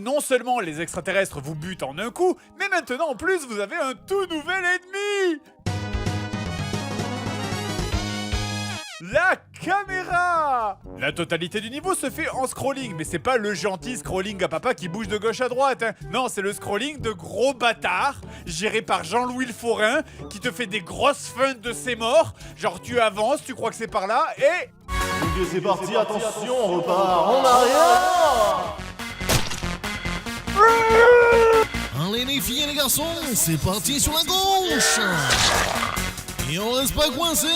non seulement les extraterrestres vous butent en un coup, mais maintenant en plus vous avez un tout nouvel ennemi! La caméra! La totalité du niveau se fait en scrolling, mais c'est pas le gentil scrolling à papa qui bouge de gauche à droite, hein. Non, c'est le scrolling de gros bâtards, géré par Jean-Louis le Forain, qui te fait des grosses feintes de ses morts. Genre tu avances, tu crois que c'est par là, et... Ok, c'est parti, attention, on repart en arrière. Allez les filles et les garçons, c'est parti sur la gauche. Et on reste pas coincé.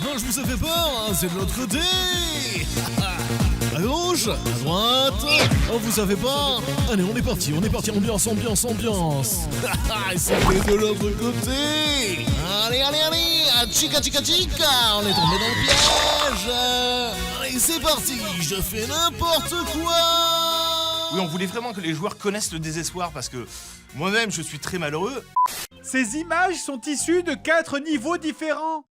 Non, je vous ai fait peur, hein, c'est de l'autre côté. À gauche, à droite. Oh, vous savez pas. Allez, on est parti, ambiance. Et c'était de l'autre côté. Allez, chica, on est tombé dans le piège. Allez, c'est parti, je fais n'importe quoi. Oui, on voulait vraiment que les joueurs connaissent le désespoir parce que moi-même, je suis très malheureux. Ces images sont issues de 4 niveaux différents.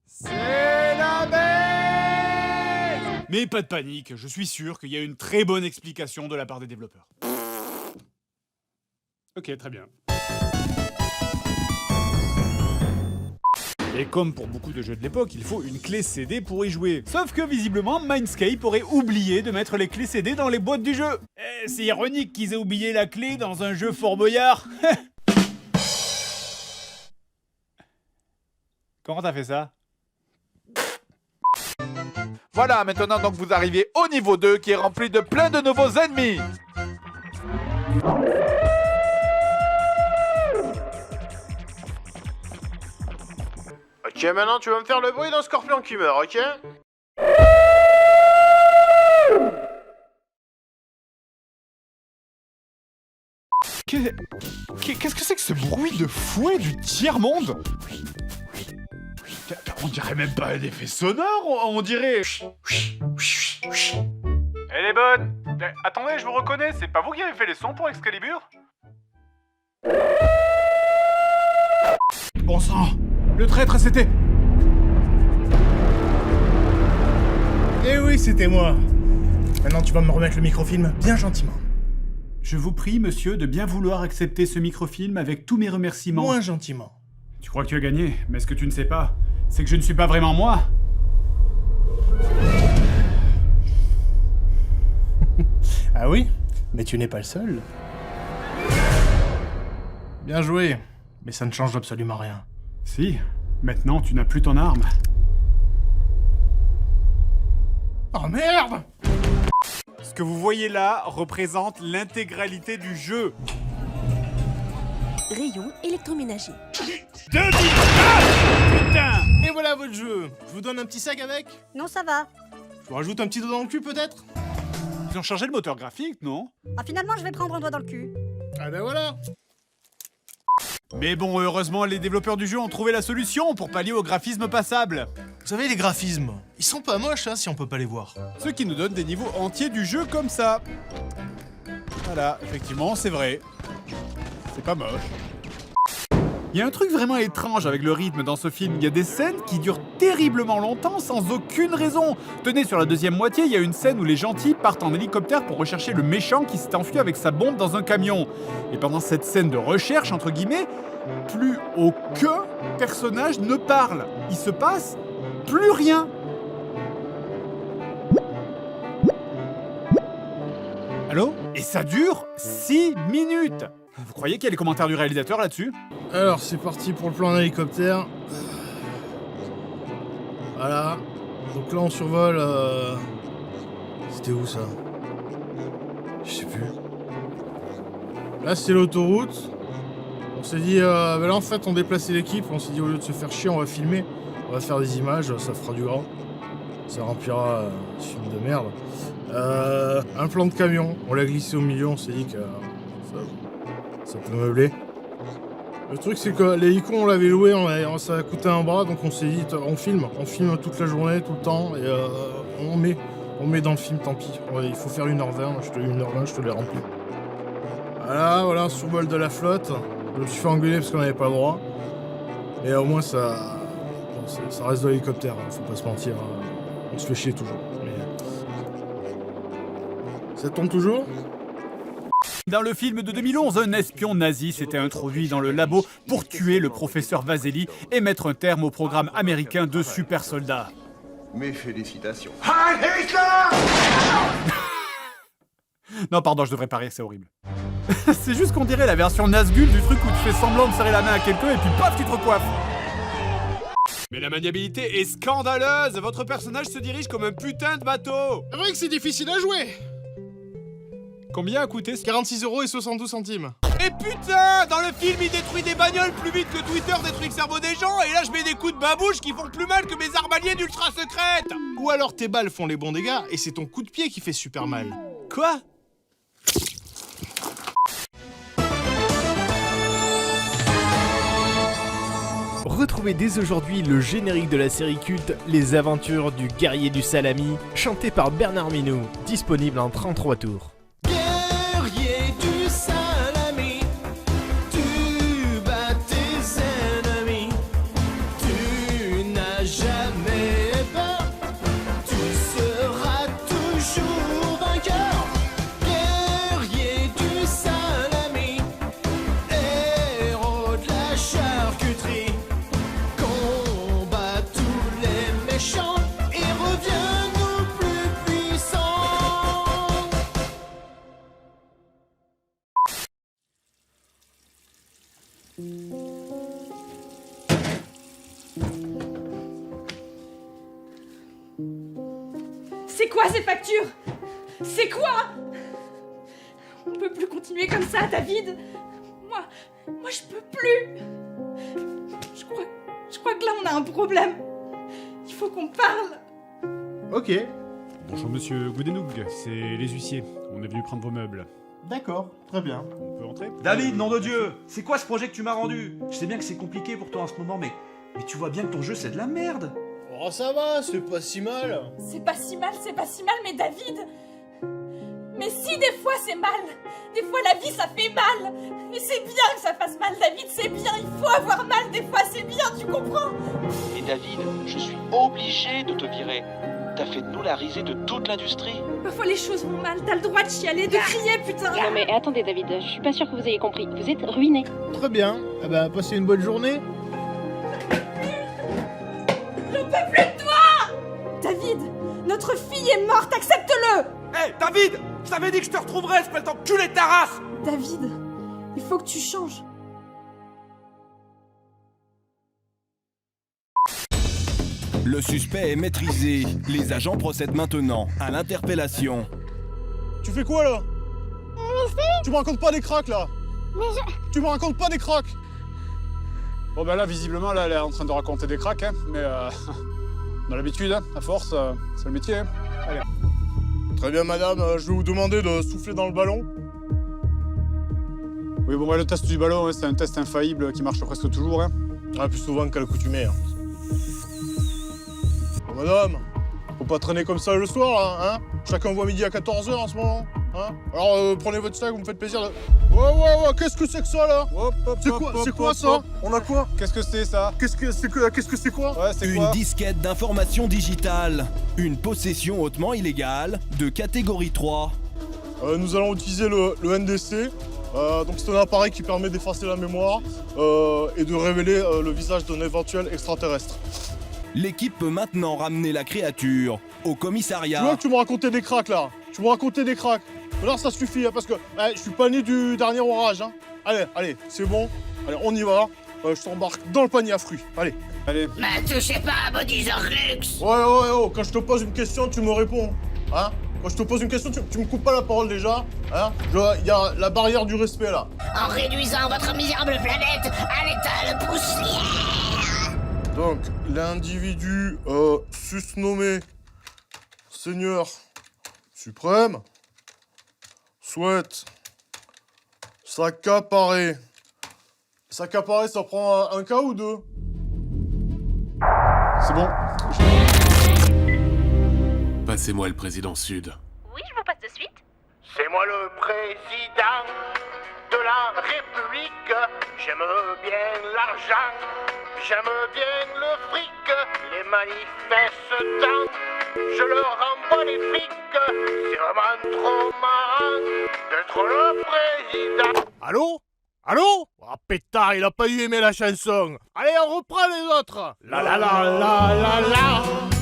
C'est la merde! Mais pas de panique, je suis sûr qu'il y a une très bonne explication de la part des développeurs. Ok, très bien. Et comme pour beaucoup de jeux de l'époque, il faut une clé CD pour y jouer. Sauf que visiblement, Mindscape aurait oublié de mettre les clés CD dans les boîtes du jeu. C'est ironique qu'ils aient oublié la clé dans un jeu Fort Boyard. Comment t'as fait ça? Voilà, maintenant donc vous arrivez au niveau 2 qui est rempli de plein de nouveaux ennemis. Ok, maintenant tu vas me faire le bruit d'un scorpion qui meurt, ok? Qu'est-ce que c'est que ce bruit de fouet du tiers-monde? On dirait même pas un effet sonore, on dirait... Elle est bonne. Attendez, je vous reconnais, c'est pas vous qui avez fait les sons pour Excalibur? Bon sang, le traître c'était... Eh oui, c'était moi. Maintenant, tu vas me remettre le microfilm bien gentiment. Je vous prie, monsieur, de bien vouloir accepter ce microfilm avec tous mes remerciements. Moins gentiment. Tu crois que tu as gagné, mais ce que tu ne sais pas, c'est que je ne suis pas vraiment moi. Ah oui? Mais tu n'es pas le seul. Bien joué. Mais ça ne change absolument rien. Si, maintenant tu n'as plus ton arme. Oh merde! Ce que vous voyez là représente l'intégralité du jeu. Rayon électroménager. Putain! Et voilà votre jeu. Je vous donne un petit sac avec? Non, ça va. Je vous rajoute un petit doigt dans le cul peut-être? Ils ont changé le moteur graphique, non? Ah, finalement, je vais prendre un doigt dans le cul. Ah ben voilà. Mais bon, heureusement, les développeurs du jeu ont trouvé la solution pour pallier au graphisme passable. Vous savez, les graphismes, ils sont pas moches hein, si on peut pas les voir. Ce qui nous donne des niveaux entiers du jeu comme ça. Voilà, effectivement, c'est vrai. C'est pas moche. Il y a un truc vraiment étrange avec le rythme dans ce film. Il y a des scènes qui durent terriblement longtemps sans aucune raison. Tenez, sur la deuxième moitié, il y a une scène où les gentils partent en hélicoptère pour rechercher le méchant qui s'est enfui avec sa bombe dans un camion. Et pendant cette scène de recherche, entre guillemets, plus aucun personnage ne parle. Il se passe plus rien. Allô? Et ça dure 6 minutes. Vous croyez qu'il y a les commentaires du réalisateur là-dessus? Alors, c'est parti pour le plan en hélicoptère. Voilà. Donc là, on survole... C'était où, ça? Je sais plus. Là, c'est l'autoroute. On s'est dit... bah là, en fait, on déplaçait l'équipe. On s'est dit, au lieu de se faire chier, on va filmer. On va faire des images, ça fera du grand. Ça remplira ce film de merde. Un plan de camion. On l'a glissé au milieu, on s'est dit que... Ça peut meubler. Le truc c'est que l'hélico on l'avait loué, ça a coûté un bras, donc on s'est dit on filme toute la journée, tout le temps, et on met dans le film, tant pis. Il faut faire 1h20, je te l'ai rempli. Voilà, survol de la flotte. Je me suis fait engueuler parce qu'on n'avait pas le droit. Mais au moins ça reste de l'hélicoptère, hein, faut pas se mentir. On se fait chier toujours. Mais... Ça tourne toujours? Dans le film de 2011, un espion nazi s'était introduit dans le labo pour tuer le professeur Vaseli et mettre un terme au programme américain de super soldats. Mes félicitations. Non, pardon, je devrais pas rire, c'est horrible. C'est juste qu'on dirait la version Nazgûl du truc où tu fais semblant de serrer la main à quelqu'un et puis paf, tu te recoiffes. Mais la maniabilité est scandaleuse. Votre personnage se dirige comme un putain de bateau. C'est vrai que c'est difficile à jouer. Combien a coûté ce 46,72 €. Et putain, dans le film, il détruit des bagnoles plus vite que Twitter détruit le cerveau des gens, et là je mets des coups de babouche qui font plus mal que mes arballiers d'ultra secrètes. Ou alors tes balles font les bons dégâts et c'est ton coup de pied qui fait super mal. Quoi? Retrouvez dès aujourd'hui le générique de la série culte Les Aventures du Guerrier du Salami, chanté par Bernard Minou, disponible en 33 tours. Guerrier du salami, tu bats tes ennemis, tu n'as jamais peur, tu seras toujours vainqueur. Guerrier du salami, héros de la charcuterie, combat tous les méchants et reviens-nous plus puissants. C'est quoi ces factures? C'est quoi? On peut plus continuer comme ça, David. Moi je peux plus. Je crois que là on a un problème. Il faut qu'on parle. Ok, Bonjour monsieur Goudenoug, c'est les huissiers. On est venu prendre vos meubles. d'accord, très bien. On peut entrer? David, nom de Dieu, c'est quoi ce projet que tu m'as rendu? Je sais bien que c'est compliqué pour toi en ce moment, mais tu vois bien que ton jeu c'est de la merde. Oh ça va, c'est pas si mal. C'est pas si mal, mais David. Mais si des fois c'est mal, des fois la vie ça fait mal. Et c'est bien que ça fasse mal, David, c'est bien. Il faut avoir mal, des fois c'est bien, tu comprends? Et David, je suis obligé de te virer. T'as fait de nous la risée de toute l'industrie. Parfois les choses vont mal, t'as le droit de chialer, de crier, putain. Non mais attendez David, je suis pas sûre que vous ayez compris. Vous êtes ruiné. Très bien, eh ben passez une bonne journée. J'en peux plus de toi. David, notre fille est morte, accepte-le. Hé, David, je t'avais dit que je te retrouverais, espèce d'enculé de ta race. David, il faut que tu changes. Le suspect est maîtrisé. Les agents procèdent maintenant à l'interpellation. Tu fais quoi là? Tu me racontes pas des cracks là? Tu me racontes pas des cracks? Bon bah là, visiblement, là, elle est en train de raconter des cracks, hein, mais on a l'habitude, hein, à force, c'est le métier. Hein. Allez. Très bien madame, je vais vous demander de souffler dans le ballon. Oui, bon, bah, le test du ballon, hein, c'est un test infaillible qui marche presque toujours. Hein. Ah, plus souvent qu'à l'accoutumée. Hein. Bon, madame, faut pas traîner comme ça le soir là, hein? Chacun voit midi à 14 h en ce moment. Hein? Alors prenez votre sac, vous me faites plaisir de... Ouais, qu'est-ce que c'est que ça là? C'est quoi ça? On a quoi? Qu'est-ce que c'est ça? Qu'est-ce que c'est quoi? Ouais, c'est Une quoi? disquette d'information digitale. Une possession hautement illégale de catégorie 3. Nous allons utiliser le NDC. Donc c'est un appareil qui permet d'effacer la mémoire et de révéler le visage d'un éventuel extraterrestre. L'équipe peut maintenant ramener la créature au commissariat. Tu vois que tu me racontais des cracks là. Tu me racontais des cracks. Mais là ça suffit hein, parce que je suis pas né du dernier orage. Hein. Allez, c'est bon. Allez, on y va. Je t'embarque dans le panier à fruits. Allez. touchez pas à Body Luxe. Ouais, oh, quand je te pose une question, tu me réponds. Hein? Quand je te pose une question, tu me coupes pas la parole déjà. Hein? Il y a la barrière du respect là. En réduisant votre misérable planète à l'état de poussière. Donc, l'individu susnommé Seigneur suprême souhaite s'accaparer. S'accaparer, ça prend un cas ou deux? C'est bon. Passez-moi le président Sud. Oui, je vous passe de suite. C'est moi le président de la République. J'aime bien l'argent, j'aime bien le fric, les manifestants je leur envoie les flics. C'est vraiment trop marrant d'être le président. Allô? Allô? Ah pétard, il a pas eu aimé la chanson. Allez, on reprend les autres. La la la la la la.